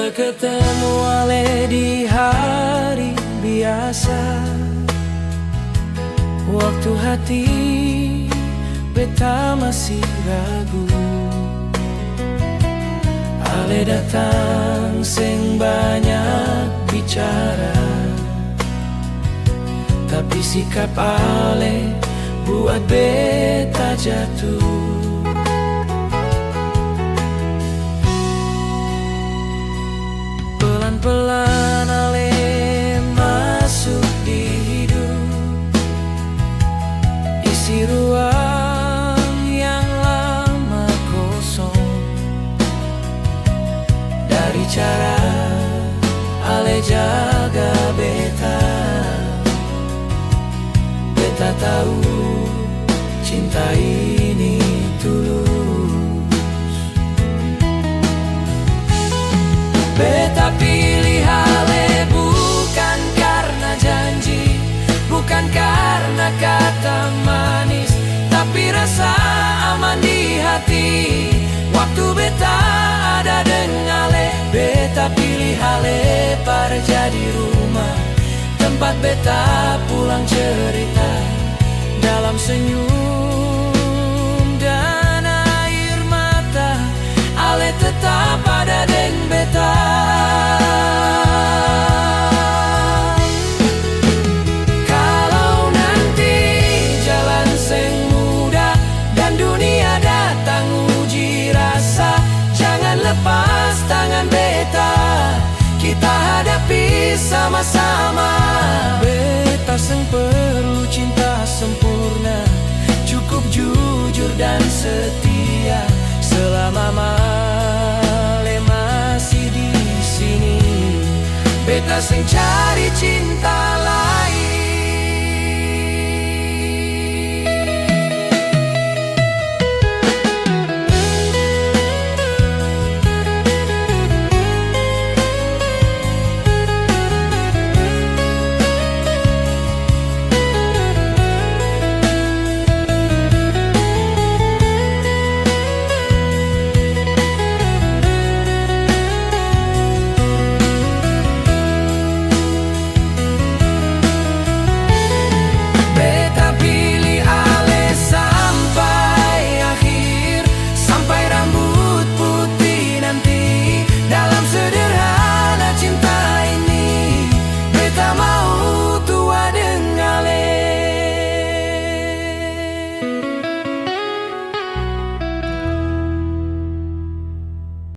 Ketemu ale di hari biasa, waktu hati beta masih ragu. Ale datang sing banyak bicara, tapi sikap ale buat beta jatuh. Pelan-pelan ale masuk di hidup, isi ruang yang lama kosong. Dari cara ale jaga beta, beta tahu cinta ini tulus. Beta pilih ale bukan karena janji, bukan karena kata manis, tapi rasa aman di hati. Waktu beta ada dengan ale, beta pilih ale para jadi rumah, tempat beta pulang cerita. Dalam senyum dan air mata, ale tetap ada dengan beta. Kalau nanti jalan seng mudah dan dunia datang uji rasa, jangan lepas tangan beta, kita hadapi sama-sama. Beta seng perlu cinta sempurna, cukup jujur dan setia. Selama ale masih di sini, beta seng cari cinta lain.